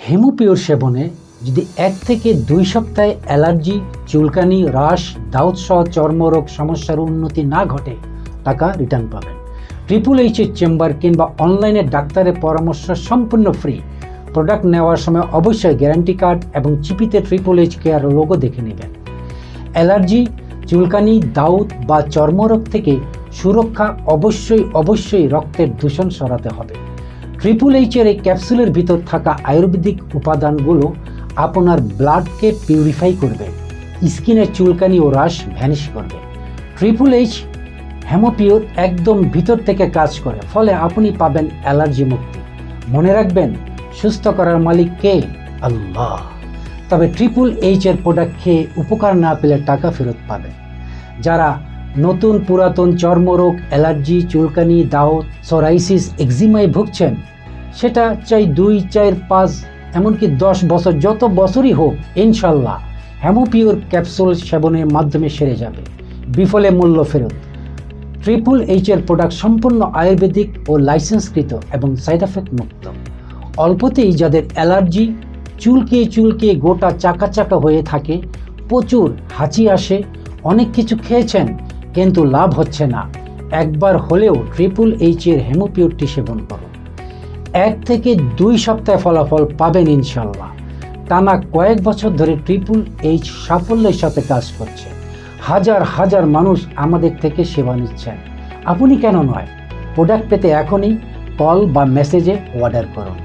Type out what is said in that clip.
হেমোপিওর সেবনে যদি 1 থেকে 2 সপ্তাহে অ্যালার্জি, চুলকানি, রাশ, দাউদ সহ চর্মরোগ সমস্যার উন্নতি না ঘটে, টাকা রিটার্ন পাবেন। ট্রিপল এইচের চেম্বার কিংবা অনলাইনে ডাক্তারের পরামর্শ সম্পূর্ণ ফ্রি। প্রোডাক্ট নেওয়ার সময় অবশ্যই গ্যারান্টি কার্ড এবং চিপিতে ট্রিপল এইচ কেয়ার লোগো দেখে নেবেন। অ্যালার্জি, চুলকানি, দাউদ বা চর্মরোগ থেকে সুরক্ষা অবশ্যই রক্তের দূষণ সরাতে হবে। ট্রিপল এইচের এই ক্যাপসুলের ভিতর থাকা আয়ুর্বেদিক উপাদানগুলো আপনার ব্লাডকে পিউরিফাই করবে, স্কিনের চুলকানি ও রাশ ভ্যানিশ করবে। ট্রিপল এইচ হেমোপিওর একদম ভিতর থেকে কাজ করে, ফলে আপনি পাবেন অ্যালার্জি মুক্তি। মনে রাখবেন, সুস্থ করার মালিক কে? আল্লাহ। তবে ট্রিপল এইচের প্রোডাক্ট খেয়ে উপকার না পেলে টাকা ফেরত পাবেন। যারা নতুন পুরাতন চর্মরোগ, অ্যালার্জি, চুলকানি, দাউদ, সোরাইসিস, এক্সিমায় ভুগছেন, সেটা চাই 2, 4, 5 এমনকি 10 বছর, যত বছরই হোক, ইনশাল্লাহ হেমোপিওর ক্যাপসুল সেবনের মাধ্যমে সেরে যাবে। বিফলে মূল্য ফেরত। ট্রিপল এইচের প্রোডাক্ট সম্পূর্ণ আয়ুর্বেদিক ও লাইসেন্সকৃত এবং সাইড এফেক্ট মুক্ত। অল্পতেই যাদের অ্যালার্জি, চুলকিয়ে গোটা চাকা হয়ে থাকে, প্রচুর হাঁচি আসে, অনেক কিছু খেয়েছেন কিন্তু লাভ হচ্ছে না, একবার হলেও ট্রিপল এইচের হেমোপিওরটি সেবন করুন। 1 থেকে 2 সপ্তাহে ফলাফল পাবেন ইনশাল্লাহ। টানা কয়েক বছর ধরে ট্রিপল এইচ সাফল্যের সাথে কাজ করছে। হাজার মানুষ আমাদের থেকে সেবা নিচ্ছেন। আপনি কেন নয়? প্রোডাক্ট পেতে এখনই কল বা মেসেজে অর্ডার করুন।